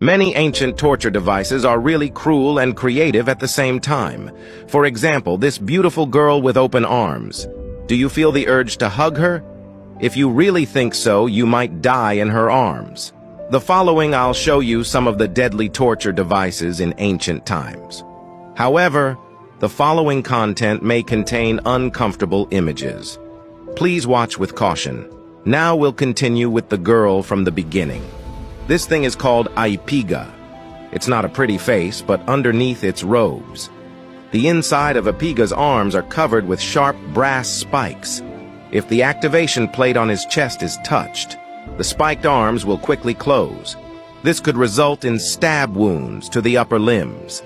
Many ancient torture devices are really cruel and creative at the same time. For example, this beautiful girl with open arms. Do you feel the urge to hug her? If you really think so, you might die in her arms. The following I'll show you some of the deadly torture devices in ancient times. However, the following content may contain uncomfortable images. Please watch with caution. Now we'll continue with the girl from the beginning. This thing is called Ipiga. It's not a pretty face, but underneath its robes. The inside of Ipiga's arms are covered with sharp brass spikes. If the activation plate on his chest is touched, the spiked arms will quickly close. This could result in stab wounds to the upper limbs.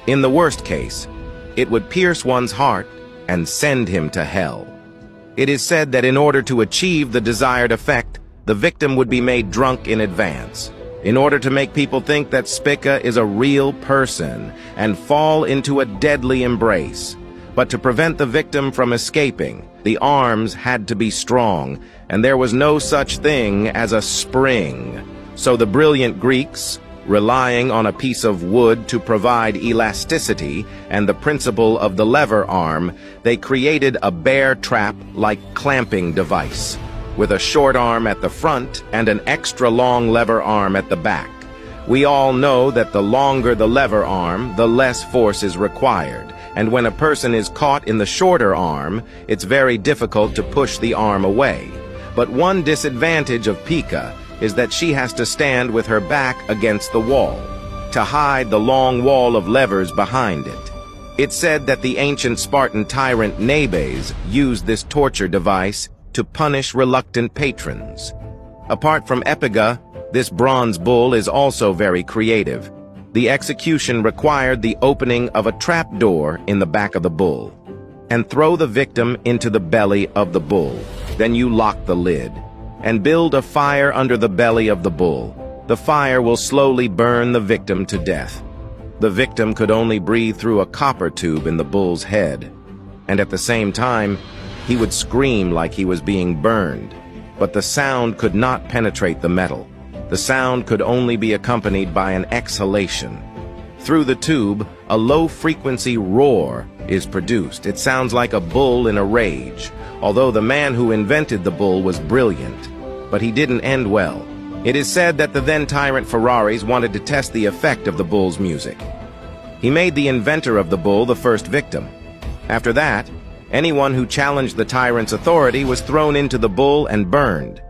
In the worst case, it would pierce one's heart and send him to hell. It is said that in order to achieve the desired effect, the victim would be made drunk in advance, in order to make people think that Spica is a real person and fall into a deadly embrace. But to prevent the victim from escaping, the arms had to be strong, and there was no such thing as a spring. So the brilliant Greeks, relying on a piece of wood to provide elasticity and the principle of the lever arm, they created a bear trap-like clamping device, with a short arm at the front and an extra long lever arm at the back. We all know that the longer the lever arm, the less force is required, and when a person is caught in the shorter arm, it's very difficult to push the arm away. But one disadvantage of Pica is that she has to stand with her back against the wall, to hide the long wall of levers behind it. It's said that the ancient Spartan tyrant Nabes used this torture device to punish reluctant patrons. Apart from Epiga, this bronze bull is also very creative. The execution required the opening of a trapdoor in the back of the bull, and throw the victim into the belly of the bull. Then you lock the lid, and build a fire under the belly of the bull. The fire will slowly burn the victim to death. The victim could only breathe through a copper tube in the bull's head, and at the same time, he would scream like he was being burned, but the sound could not penetrate the metal. The sound could only be accompanied by an exhalation. Through the tube, a low-frequency roar is produced. It sounds like a bull in a rage, although the man who invented the bull was brilliant, but he didn't end well. It is said that the then-tyrant Ferraris wanted to test the effect of the bull's music. He made the inventor of the bull the first victim. After that, anyone who challenged the tyrant's authority was thrown into the bull and burned.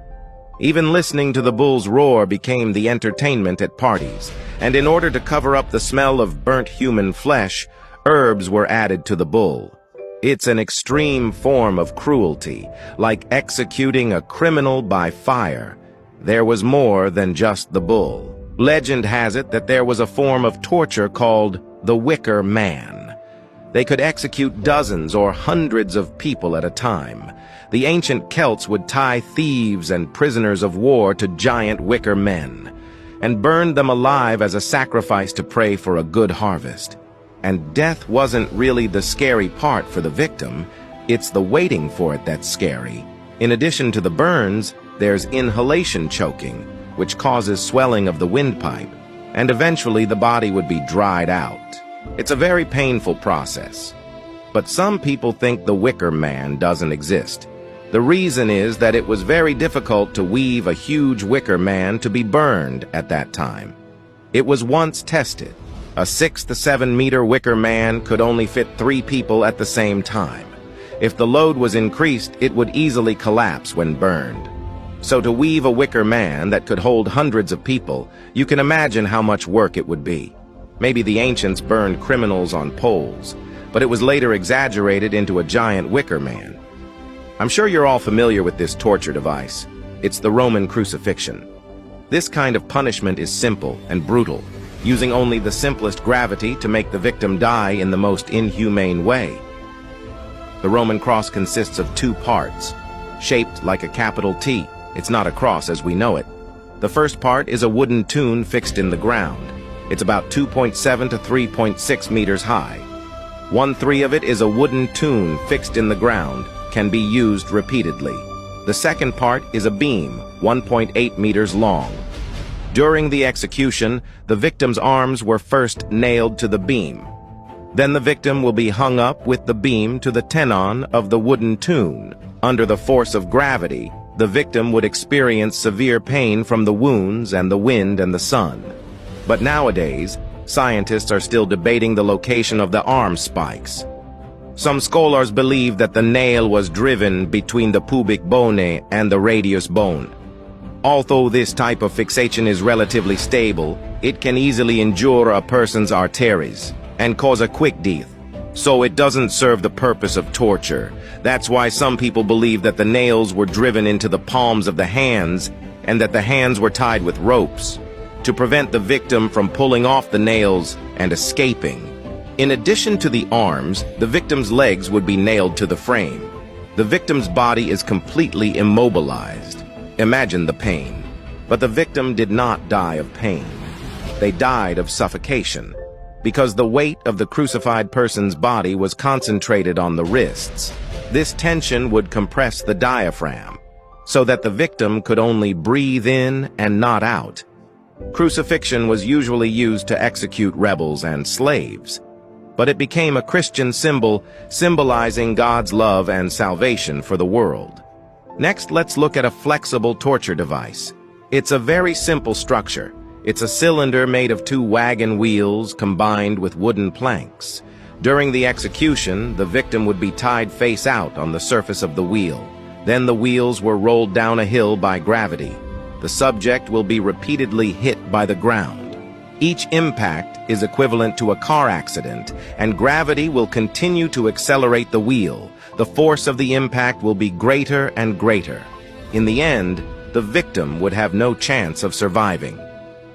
Even listening to the bull's roar became the entertainment at parties, and in order to cover up the smell of burnt human flesh, herbs were added to the bull. It's an extreme form of cruelty, like executing a criminal by fire. There was more than just the bull. Legend has it that there was a form of torture called the Wicker Man. They could execute dozens or hundreds of people at a time. The ancient Celts would tie thieves and prisoners of war to giant wicker men, and burned them alive as a sacrifice to pray for a good harvest. And death wasn't really the scary part for the victim, it's the waiting for it that's scary. In addition to the burns, there's inhalation choking, which causes swelling of the windpipe, and eventually the body would be dried out. It's a very painful process. But some people think the Wicker Man doesn't exist. The reason is that it was very difficult to weave a huge wicker man to be burned at that time. It was once tested. A 6 to 7 meter wicker man could only fit 3 people at the same time. If the load was increased, it would easily collapse when burned. So to weave a wicker man that could hold hundreds of people, you can imagine how much work it would be. Maybe the ancients burned criminals on poles, but it was later exaggerated into a giant wicker man. I'm sure you're all familiar with this torture device. It's the Roman crucifixion. This kind of punishment is simple and brutal, using only the simplest gravity to make the victim die in the most inhumane way. The Roman cross consists of 2 parts, shaped like a capital T. It's not a cross as we know it. The first part is a wooden tune fixed in the ground. It's about 2.7 to 3.6 meters high. 1/3 of it is a wooden tune fixed in the ground, can be used repeatedly. The second part is a beam, 1.8 meters long. During the execution, the victim's arms were first nailed to the beam. Then the victim will be hung up with the beam to the tenon of the wooden tune. Under the force of gravity, the victim would experience severe pain from the wounds and the wind and the sun. But nowadays, scientists are still debating the location of the arm spikes. Some scholars believe that the nail was driven between the pubic bone and the radius bone. Although this type of fixation is relatively stable, it can easily injure a person's arteries and cause a quick death. So it doesn't serve the purpose of torture. That's why some people believe that the nails were driven into the palms of the hands and that the hands were tied with ropes to prevent the victim from pulling off the nails and escaping. In addition to the arms, the victim's legs would be nailed to the frame. The victim's body is completely immobilized. Imagine the pain. But the victim did not die of pain. They died of suffocation, because the weight of the crucified person's body was concentrated on the wrists. This tension would compress the diaphragm, so that the victim could only breathe in and not out. Crucifixion was usually used to execute rebels and slaves, but it became a Christian symbol symbolizing God's love and salvation for the world. Next, let's look at a flexible torture device. It's a very simple structure. It's a cylinder made of two wagon wheels combined with wooden planks. During the execution, the victim would be tied face out on the surface of the wheel. Then the wheels were rolled down a hill by gravity. The subject will be repeatedly hit by the ground. Each impact is equivalent to a car accident, and gravity will continue to accelerate the wheel. The force of the impact will be greater and greater. In the end, the victim would have no chance of surviving.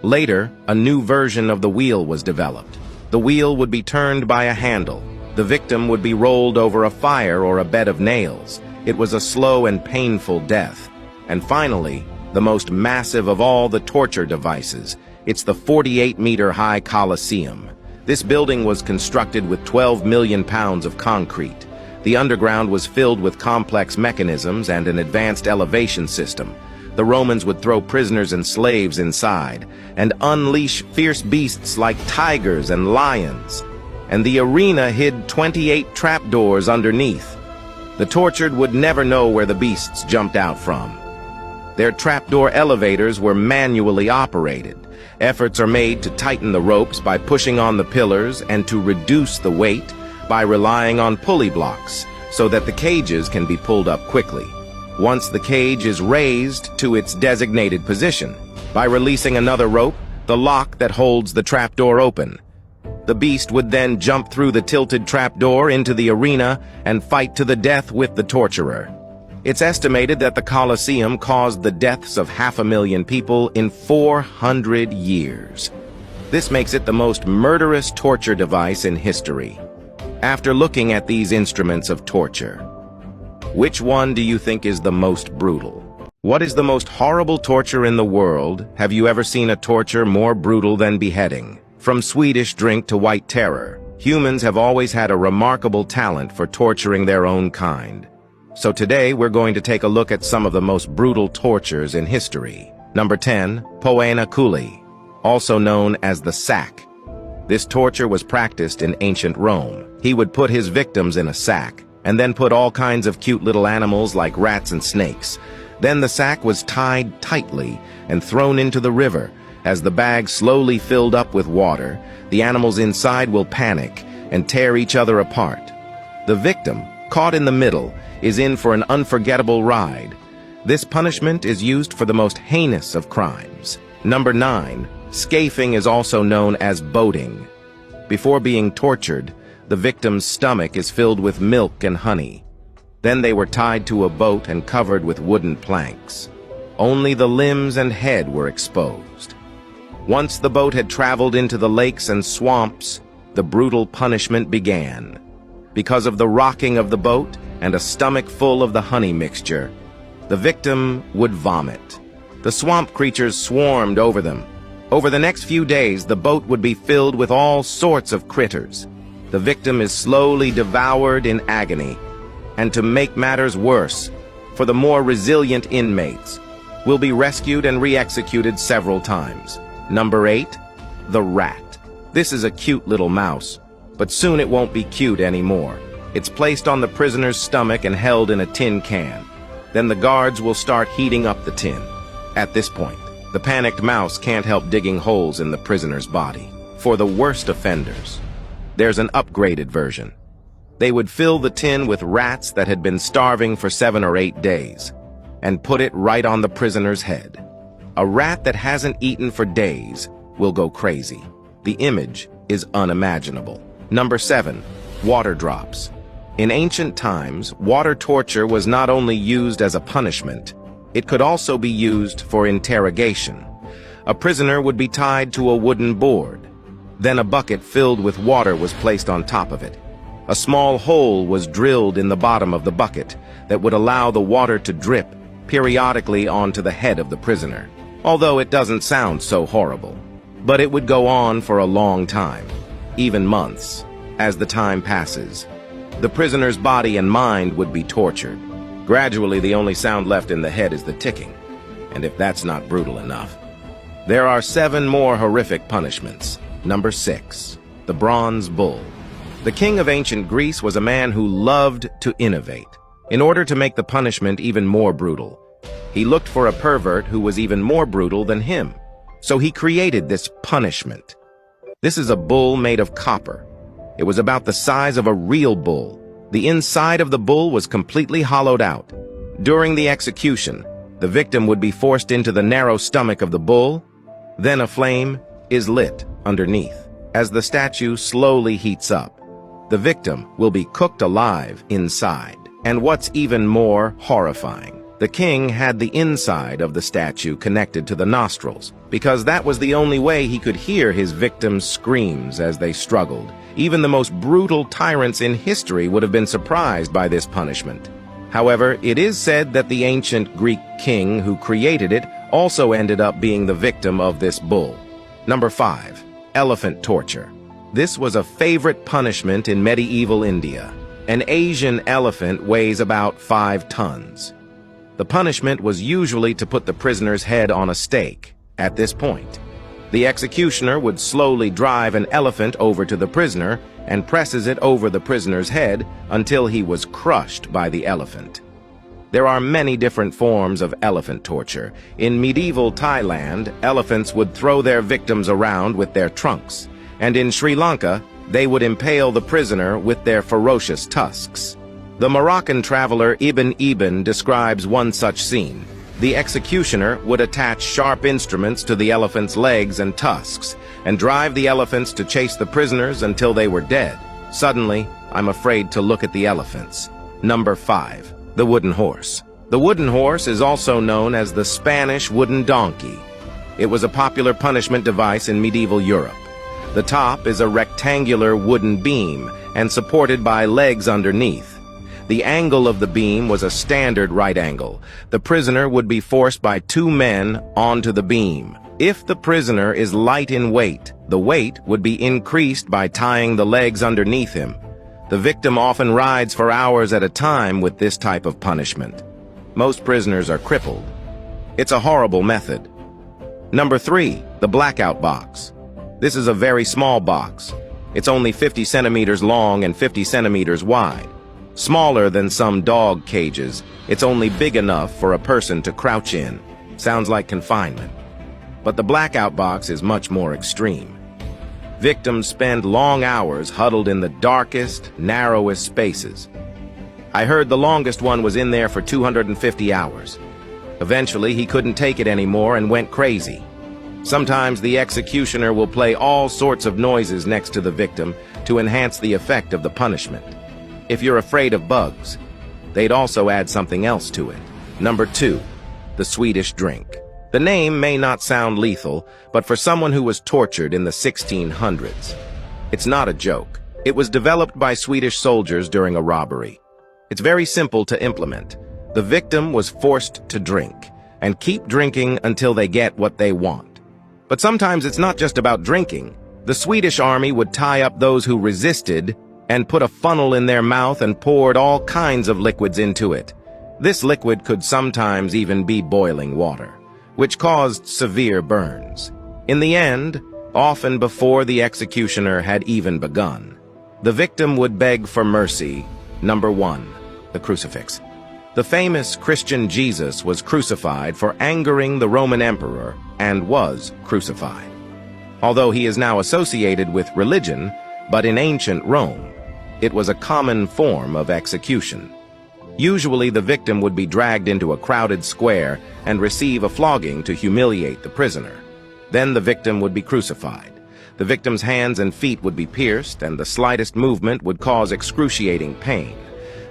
Later, a new version of the wheel was developed. The wheel would be turned by a handle. The victim would be rolled over a fire or a bed of nails. It was a slow and painful death. And finally, the most massive of all the torture devices. It's the 48-meter-high Colosseum. This building was constructed with 12 million pounds of concrete. The underground was filled with complex mechanisms and an advanced elevation system. The Romans would throw prisoners and slaves inside and unleash fierce beasts like tigers and lions. And the arena hid 28 trapdoors underneath. The tortured would never know where the beasts jumped out from. Their trapdoor elevators were manually operated. Efforts are made to tighten the ropes by pushing on the pillars and to reduce the weight by relying on pulley blocks so that the cages can be pulled up quickly. Once the cage is raised to its designated position, by releasing another rope, the lock that holds the trapdoor open. The beast would then jump through the tilted trapdoor into the arena and fight to the death with the torturer. It's estimated that the Colosseum caused the deaths of 500,000 people in 400 years. This makes it the most murderous torture device in history. After looking at these instruments of torture, which one do you think is the most brutal? What is the most horrible torture in the world? Have you ever seen a torture more brutal than beheading? From Swedish drink to white terror, humans have always had a remarkable talent for torturing their own kind. So today we're going to take a look at some of the most brutal tortures in history. Number 10, Poena Coeli, also known as the sack. This torture was practiced in ancient Rome. He would put his victims in a sack, and then put all kinds of cute little animals like rats and snakes. Then the sack was tied tightly and thrown into the river. As the bag slowly filled up with water, the animals inside will panic and tear each other apart. The victim, caught in the middle, is in for an unforgettable ride. This punishment is used for the most heinous of crimes. Number 9, scafing is also known as boating. Before being tortured, the victim's stomach is filled with milk and honey. Then they were tied to a boat and covered with wooden planks. Only the limbs and head were exposed. Once the boat had traveled into the lakes and swamps, the brutal punishment began. Because of the rocking of the boat and a stomach full of the honey mixture, the victim would vomit. The swamp creatures swarmed over them. Over the next few days, the boat would be filled with all sorts of critters. The victim is slowly devoured in agony. And to make matters worse, for the more resilient inmates, will be rescued and re-executed several times. Number 8, the rat. This is a cute little mouse, but soon it won't be cute anymore. It's placed on the prisoner's stomach and held in a tin can. Then the guards will start heating up the tin. At this point, the panicked mouse can't help digging holes in the prisoner's body. For the worst offenders, there's an upgraded version. They would fill the tin with rats that had been starving for 7 or 8 days and put it right on the prisoner's head. A rat that hasn't eaten for days will go crazy. The image is unimaginable. Number 7, water drops. In ancient times, water torture was not only used as a punishment, it could also be used for interrogation. A prisoner would be tied to a wooden board. Then a bucket filled with water was placed on top of it. A small hole was drilled in the bottom of the bucket that would allow the water to drip periodically onto the head of the prisoner. Although it doesn't sound so horrible. But it would go on for a long time, even months. As the time passes, the prisoner's body and mind would be tortured. Gradually, the only sound left in the head is the ticking. And if that's not brutal enough, there are 7 more horrific punishments. Number 6, the bronze bull. The king of ancient Greece was a man who loved to innovate. In order to make the punishment even more brutal, he looked for a pervert who was even more brutal than him. So he created this punishment. This is a bull made of copper. It was about the size of a real bull. The inside of the bull was completely hollowed out. During the execution, the victim would be forced into the narrow stomach of the bull. Then a flame is lit underneath. As the statue slowly heats up, the victim will be cooked alive inside. And what's even more horrifying, the king had the inside of the statue connected to the nostrils, because that was the only way he could hear his victims' screams as they struggled. Even the most brutal tyrants in history would have been surprised by this punishment. However, it is said that the ancient Greek king who created it also ended up being the victim of this bull. Number 5, elephant torture. This was a favorite punishment in medieval India. An Asian elephant weighs about 5 tons. The punishment was usually to put the prisoner's head on a stake. At this point, the executioner would slowly drive an elephant over to the prisoner and presses it over the prisoner's head until he was crushed by the elephant. There are many different forms of elephant torture. In medieval Thailand, elephants would throw their victims around with their trunks, and in Sri Lanka, they would impale the prisoner with their ferocious tusks. The Moroccan traveler Ibn describes one such scene. The executioner would attach sharp instruments to the elephant's legs and tusks and drive the elephants to chase the prisoners until they were dead. Suddenly, I'm afraid to look at the elephants. Number 5, the wooden horse. The wooden horse is also known as the Spanish wooden donkey. It was a popular punishment device in medieval Europe. The top is a rectangular wooden beam and supported by legs underneath. The angle of the beam was a standard right angle. The prisoner would be forced by 2 men onto the beam. If the prisoner is light in weight, the weight would be increased by tying the legs underneath him. The victim often rides for hours at a time with this type of punishment. Most prisoners are crippled. It's a horrible method. Number 3, the blackout box. This is a very small box. It's only 50 centimeters long and 50 centimeters wide. Smaller than some dog cages, it's only big enough for a person to crouch in. Sounds like confinement. But the blackout box is much more extreme. Victims spend long hours huddled in the darkest, narrowest spaces. I heard the longest one was in there for 250 hours. Eventually, he couldn't take it anymore and went crazy. Sometimes the executioner will play all sorts of noises next to the victim to enhance the effect of the punishment. If you're afraid of bugs, they'd also add something else to it. Number 2, the Swedish drink. The name may not sound lethal, but for someone who was tortured in the 1600s, it's not a joke. It was developed by Swedish soldiers during a robbery. It's very simple to implement. The victim was forced to drink, and keep drinking until they get what they want. But sometimes it's not just about drinking. The Swedish army would tie up those who resisted and put a funnel in their mouth and poured all kinds of liquids into it. This liquid could sometimes even be boiling water. which caused severe burns. In the end, often before the executioner had even begun, the victim would beg for mercy. Number 1. The crucifix. The famous Christian Jesus was crucified for angering the Roman emperor and was crucified. Although he is now associated with religion, but in ancient Rome, it was a common form of execution. Usually the victim would be dragged into a crowded square and receive a flogging to humiliate the prisoner. Then the victim would be crucified. The victim's hands and feet would be pierced, and the slightest movement would cause excruciating pain.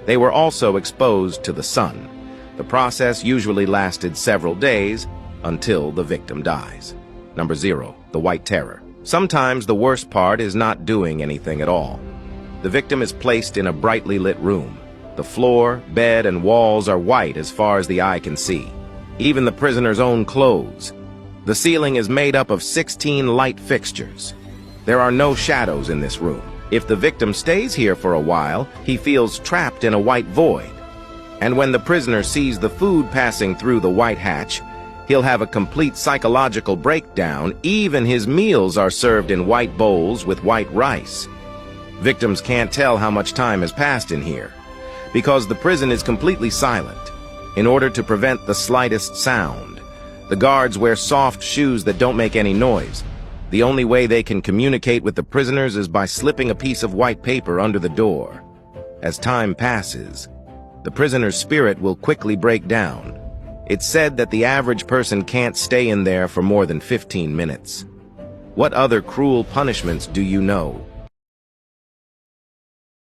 They were also exposed to the sun. The process usually lasted several days until the victim dies. Number 0. The White Terror. Sometimes the worst part is not doing anything at all. The victim is placed in a brightly lit room. The floor, bed, and walls are white as far as the eye can see. Even the prisoner's own clothes. The ceiling is made up of 16 light fixtures. There are no shadows in this room. If the victim stays here for a while, he feels trapped in a white void. And when the prisoner sees the food passing through the white hatch, he'll have a complete psychological breakdown. Even his meals are served in white bowls with white rice. Victims can't tell how much time has passed in here, because the prison is completely silent. In order to prevent the slightest sound, the guards wear soft shoes that don't make any noise. The only way they can communicate with the prisoners is by slipping a piece of white paper under the door. As time passes, the prisoner's spirit will quickly break down. It's said that the average person can't stay in there for more than 15 minutes. What other cruel punishments do you know?